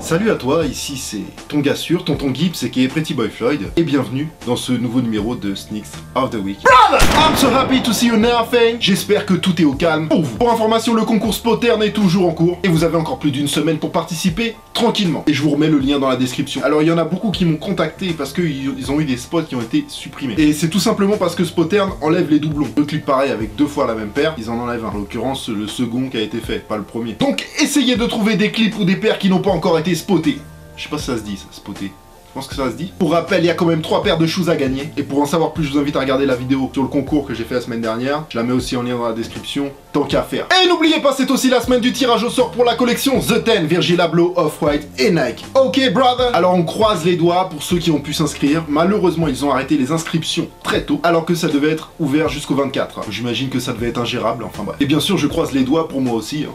Salut à toi, ici c'est ton gars sûr, tonton Gibbs qui est Pretty Boy Floyd, et bienvenue dans ce nouveau numéro de Sneaks of the Week. Brother, I'm so happy to see you nothing. J'espère que tout est au calme pour vous. Pour information, le concours Spotern est toujours en cours, et vous avez encore plus d'une semaine pour participer tranquillement. Et je vous remets le lien dans la description. Alors il y en a beaucoup qui m'ont contacté parce qu'ils ont eu des spots qui ont été supprimés. Et c'est tout simplement parce que Spotern enlève les doublons. Deux clips pareils avec deux fois la même paire, ils en enlèvent un. En l'occurrence, le second qui a été fait, pas le premier. Donc essayez de trouver des clips ou des paires qui n'ont pas encore été spotés. Je sais pas si ça se dit, ça, spoté. Je pense que ça se dit. Pour rappel, il y a quand même 3 paires de shoes à gagner. Et pour en savoir plus, je vous invite à regarder la vidéo sur le concours que j'ai fait la semaine dernière. Je la mets aussi en lien dans la description, tant qu'à faire. Et n'oubliez pas, c'est aussi la semaine du tirage au sort pour la collection The Ten, Virgil Abloh, Off-White et Nike. Ok, brother. Alors on croise les doigts pour ceux qui ont pu s'inscrire. Malheureusement, ils ont arrêté les inscriptions très tôt, alors que ça devait être ouvert jusqu'au 24. J'imagine que ça devait être ingérable, enfin bref. Et bien sûr, je croise les doigts pour moi aussi, hein.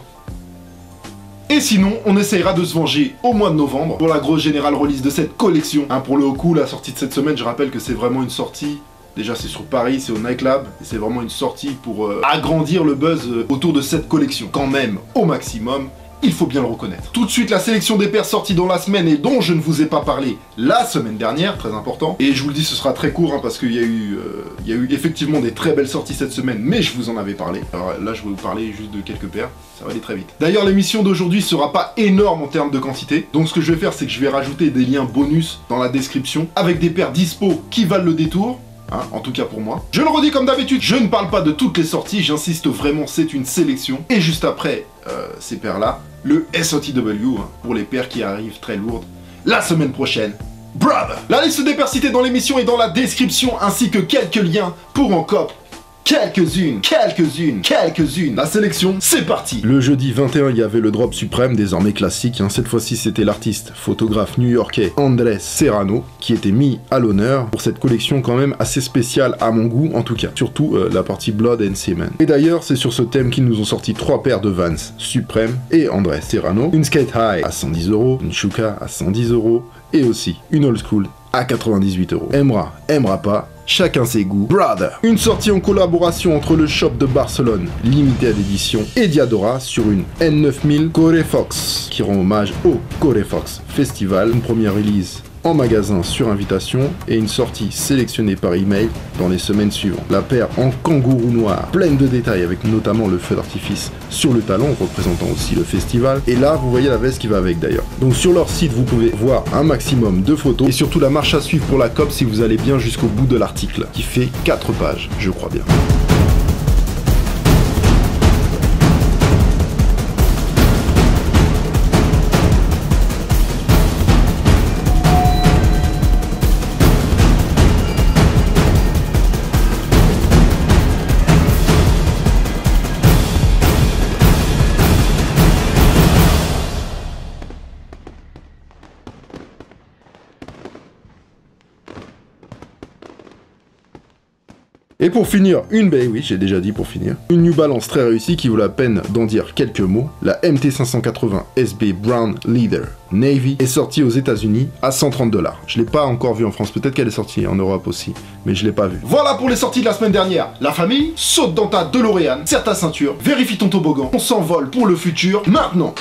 Et sinon, on essayera de se venger au mois de novembre pour la grosse générale release de cette collection. Hein, pour le coup, la sortie de cette semaine, je rappelle que c'est vraiment une sortie. Déjà, c'est sur Paris, c'est au Nike Lab, et c'est vraiment une sortie pour agrandir le buzz autour de cette collection. Quand même, au maximum, il faut bien le reconnaître. Tout de suite, la sélection des paires sorties dans la semaine et dont je ne vous ai pas parlé la semaine dernière, très important. Et je vous le dis, ce sera très court, hein, parce qu'il y a eu effectivement des très belles sorties cette semaine, mais je vous en avais parlé. Alors là, je vais vous parler juste de quelques paires, ça va aller très vite. D'ailleurs, l'émission d'aujourd'hui sera pas énorme en termes de quantité, donc ce que je vais faire, c'est que je vais rajouter des liens bonus dans la description, avec des paires dispo qui valent le détour. Hein, en tout cas pour moi. Je le redis comme d'habitude, je ne parle pas de toutes les sorties, j'insiste vraiment, c'est une sélection. Et juste après ces paires-là, le SOTW, hein, pour les paires qui arrivent très lourdes, la semaine prochaine. Brother! La liste des paires citées dans l'émission est dans la description, ainsi que quelques liens pour en cop. Quelques-unes. La sélection, c'est parti. Le jeudi 21, il y avait le drop suprême, désormais classique. Hein. Cette fois-ci, c'était l'artiste photographe new-yorkais Andrés Serrano qui était mis à l'honneur pour cette collection quand même assez spéciale à mon goût, en tout cas. Surtout la partie Blood and Semen. Et d'ailleurs, c'est sur ce thème qu'ils nous ont sorti 3 paires de Vans suprême et Andrés Serrano. Une Skate High à 110 €, une Shuka à 110 € et aussi une Old School à 98 €. Aimera pas. Chacun ses goûts. Brother. Une sortie en collaboration entre le shop de Barcelone, limité à l'édition, et Diadora sur une N9000 Corefox, qui rend hommage au Corefox Festival. Une première release en magasin sur invitation et une sortie sélectionnée par email dans les semaines suivantes. La paire en kangourou noir, pleine de détails avec notamment le feu d'artifice sur le talon, représentant aussi le festival. Et là, vous voyez la veste qui va avec d'ailleurs. Donc sur leur site, vous pouvez voir un maximum de photos et surtout la marche à suivre pour la COP si vous allez bien jusqu'au bout de l'article, qui fait 4 pages, je crois bien. Et pour finir, oui j'ai déjà dit pour finir, une New Balance très réussie qui vaut la peine d'en dire quelques mots. La MT580 SB Brown Leather Navy est sortie aux États-Unis à 130 $. Je l'ai pas encore vue en France, peut-être qu'elle est sortie en Europe aussi, mais je l'ai pas vue. Voilà pour les sorties de la semaine dernière. La famille, saute dans ta DeLorean, serre ta ceinture, vérifie ton toboggan, on s'envole pour le futur, maintenant.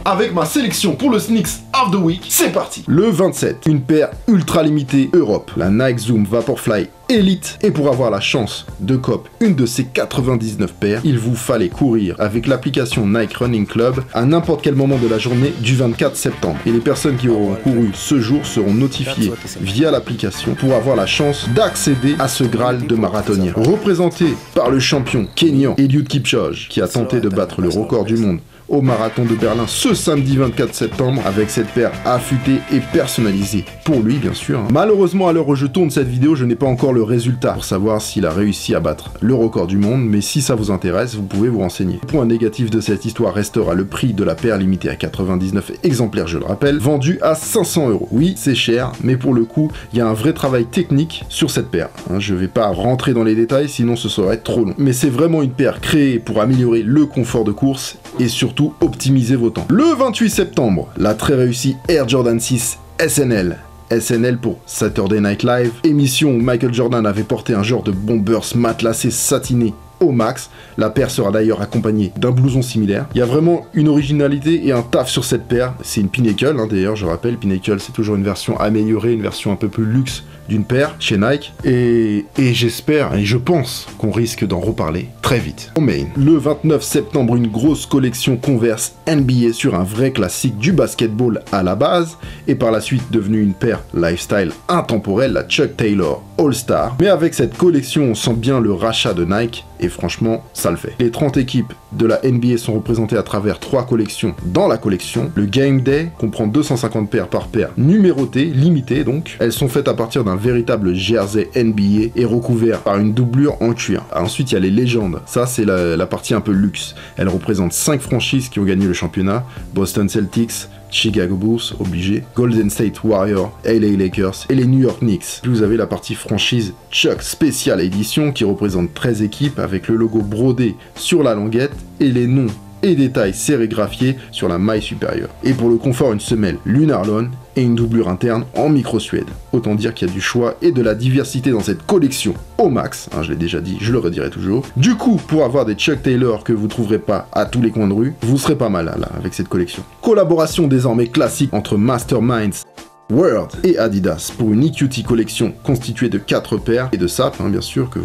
Avec ma sélection pour le Sneaks of the Week, c'est parti. Le 27, une paire ultra limitée Europe, la Nike Zoom Vaporfly Elite. Et pour avoir la chance de cop une de ces 99 paires, il vous fallait courir avec l'application Nike Running Club à n'importe quel moment de la journée du 24 septembre. Et les personnes qui auront couru ce jour seront notifiées via l'application pour avoir la chance d'accéder à ce Graal de marathonien. Représenté par le champion kényan Eliud Kipchoge, qui a tenté de battre le record du monde au marathon de Berlin ce samedi 24 septembre avec cette paire affûtée et personnalisée pour lui bien sûr. Malheureusement à l'heure où je tourne cette vidéo je n'ai pas encore le résultat pour savoir s'il a réussi à battre le record du monde, mais si ça vous intéresse vous pouvez vous renseigner. Le point négatif de cette histoire restera le prix de la paire limitée à 99 exemplaires, je le rappelle, vendue à 500 €. Oui c'est cher mais pour le coup il y a un vrai travail technique sur cette paire. Je vais pas rentrer dans les détails sinon ce serait trop long, mais c'est vraiment une paire créée pour améliorer le confort de course et surtout optimiser vos temps. Le 28 septembre, la très réussie Air Jordan 6 SNL. SNL pour Saturday Night Live, émission où Michael Jordan avait porté un genre de bombers matelassé satiné au max. La paire sera d'ailleurs accompagnée d'un blouson similaire. Il y a vraiment une originalité et un taf sur cette paire. C'est une Pinnacle, hein, d'ailleurs, je rappelle, Pinnacle c'est toujours une version améliorée, une version un peu plus luxe d'une paire chez Nike. Et j'espère et je pense qu'on risque d'en reparler très vite. Au main, le 29 septembre, une grosse collection Converse NBA sur un vrai classique du basketball à la base, et par la suite devenue une paire lifestyle intemporelle, la Chuck Taylor All-Star. Mais avec cette collection, on sent bien le rachat de Nike, et franchement, ça le fait. Les 30 équipes de la NBA sont représentées à travers 3 collections dans la collection. Le Game Day comprend 250 paires par paire, numérotées, limitées donc. Elles sont faites à partir d'un véritable jersey NBA et recouvert par une doublure en cuir. Ensuite, il y a les légendes. Ça, c'est la partie un peu luxe. Elles représentent 5 franchises qui ont gagné le championnat. Boston Celtics, Chicago Bulls, obligé, Golden State Warriors, LA Lakers et les New York Knicks. Puis vous avez la partie franchise Chuck Special Edition qui représente 13 équipes avec le logo brodé sur la languette et les noms et détails sérigraphiés sur la maille supérieure. Et pour le confort, une semelle Lunarlon et une doublure interne en micro-suède. Autant dire qu'il y a du choix et de la diversité dans cette collection au max, hein, je l'ai déjà dit, je le redirai toujours. Du coup, pour avoir des Chuck Taylor que vous trouverez pas à tous les coins de rue, vous serez pas mal là avec cette collection. Collaboration désormais classique entre Masterminds World et Adidas pour une EQT collection constituée de 4 paires et de sapes, hein, bien sûr, que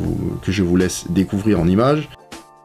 je vous laisse découvrir en images.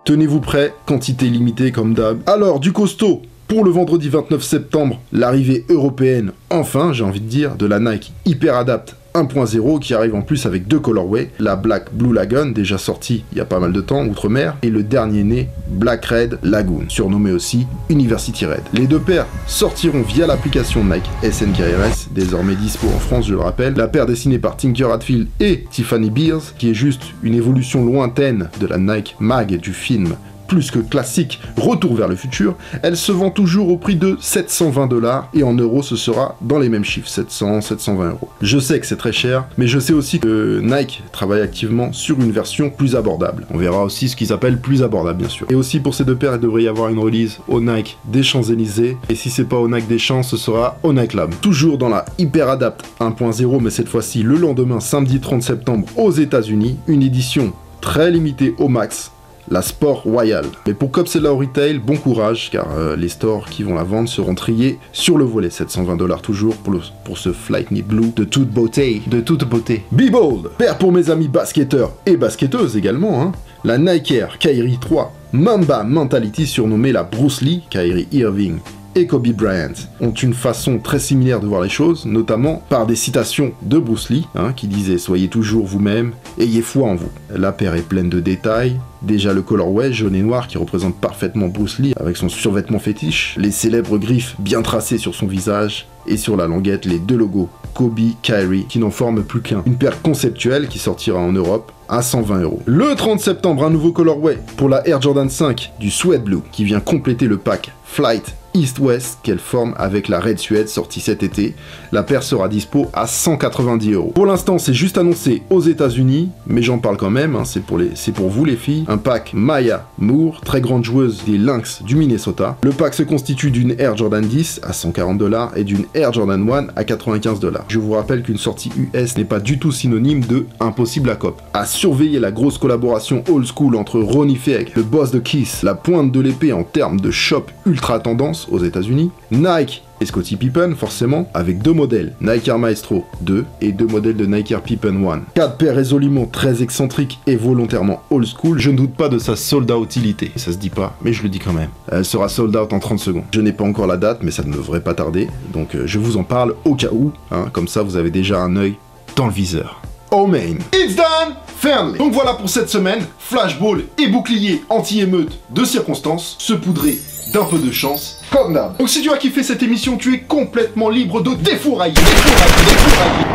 Tenez-vous prêts, quantité limitée comme d'hab. Alors, du costaud pour le vendredi 29 septembre, l'arrivée européenne, enfin, j'ai envie de dire, de la Nike Hyper Adapt 1.0 qui arrive en plus avec 2 colorways, la Black Blue Lagoon, déjà sortie il y a pas mal de temps, outre-mer, et le dernier né, Black Red Lagoon, surnommé aussi University Red. Les 2 paires sortiront via l'application Nike SNKRS, désormais dispo en France, je le rappelle. La paire dessinée par Tinker Hatfield et Tiffany Beers, qui est juste une évolution lointaine de la Nike Mag du film plus que classique Retour vers le futur, elle se vend toujours au prix de 720 $, et en euros ce sera dans les mêmes chiffres, 700, 720 €. Je sais que c'est très cher, mais je sais aussi que Nike travaille activement sur une version plus abordable. On verra aussi ce qu'ils appellent plus abordable, bien sûr. Et aussi pour ces 2 paires, il devrait y avoir une release au Nike des Champs-Élysées, et si c'est pas au Nike des Champs, ce sera au Nike Lab. Toujours dans la Hyper Adapt 1.0, mais cette fois-ci le lendemain, samedi 30 septembre aux États-Unis, une édition très limitée au max, la Sport Royal. Mais pour Copsella au retail, bon courage, car les stores qui vont la vendre seront triés sur le volet. 720 $ toujours pour ce Flight Knit Blue de toute beauté. De toute beauté. Be Bold, paire pour mes amis basketteurs et basketteuses également, hein. La Nike Air Kyrie 3 Mamba Mentality, surnommée la Bruce Lee, Kyrie Irving et Kobe Bryant ont une façon très similaire de voir les choses, notamment par des citations de Bruce Lee, hein, qui disait « Soyez toujours vous-même, ayez foi en vous ». La paire est pleine de détails, déjà le colorway jaune et noir qui représente parfaitement Bruce Lee avec son survêtement fétiche, les célèbres griffes bien tracées sur son visage, et sur la languette les 2 logos Kobe, Kyrie, qui n'en forment plus qu'un. Une paire conceptuelle qui sortira en Europe à 120 €. Le 30 septembre, un nouveau colorway pour la Air Jordan 5 du Suede Blue qui vient compléter le pack Flight East-West qu'elle forme avec la Red Suede sortie cet été. La paire sera dispo à 190 €. Pour l'instant, c'est juste annoncé aux États-Unis, mais j'en parle quand même, hein, c'est pour vous les filles. Un pack Maya Moore, très grande joueuse des Lynx du Minnesota. Le pack se constitue d'une Air Jordan 10 à 140 $ et d'une Air Jordan 1 à 95 $. Je vous rappelle qu'une sortie US n'est pas du tout synonyme de impossible à cop. À surveiller la grosse collaboration old school entre Ronnie Feg, le boss de Kiss, la pointe de l'épée en termes de shop ultra tendance aux États-Unis, Nike et Scottie Pippen forcément, avec 2 modèles, Nike Air Maestro 2 et 2 modèles de Nike Air Pippen 1. 4 paires résolument très excentriques et volontairement old school, je ne doute pas de sa sold out utilité. Ça se dit pas, mais je le dis quand même. Elle sera sold out en 30 secondes. Je n'ai pas encore la date, mais ça ne devrait pas tarder, donc je vous en parle au cas où, hein, comme ça vous avez déjà un œil dans le viseur. Oh man, it's done! Fairly. Donc voilà pour cette semaine, flashball et bouclier anti-émeute de circonstance, se poudrer d'un peu de chance, comme d'hab. Donc si tu as kiffé cette émission, tu es complètement libre de défourailler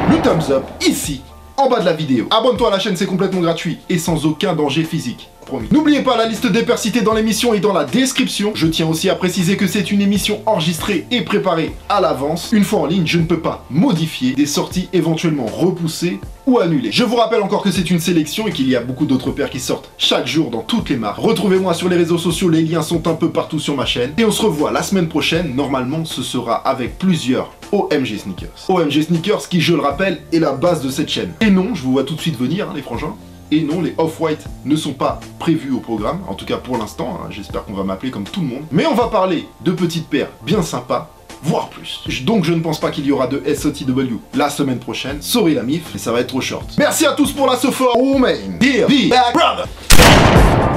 le thumbs up ici, en bas de la vidéo. Abonne-toi à la chaîne, c'est complètement gratuit et sans aucun danger physique. Promis. N'oubliez pas la liste des paires citées dans l'émission et dans la description. Je tiens aussi à préciser que c'est une émission enregistrée et préparée à l'avance. Une fois en ligne, je ne peux pas modifier des sorties éventuellement repoussées ou annulées. Je vous rappelle encore que c'est une sélection et qu'il y a beaucoup d'autres paires qui sortent chaque jour dans toutes les marques. Retrouvez-moi sur les réseaux sociaux, les liens sont un peu partout sur ma chaîne. Et on se revoit la semaine prochaine. Normalement, ce sera avec plusieurs OMG Sneakers. OMG Sneakers qui, je le rappelle, est la base de cette chaîne. Et non, je vous vois tout de suite venir, hein, les frangins. Et non, les Off-White ne sont pas prévus au programme, en tout cas pour l'instant, hein. J'espère qu'on va m'appeler comme tout le monde. Mais on va parler de petites paires bien sympas, voire plus. Donc je ne pense pas qu'il y aura de SOTW la semaine prochaine. Sorry la mif, mais ça va être trop short. Merci à tous pour la so far. Oh man, dear, be back, brother.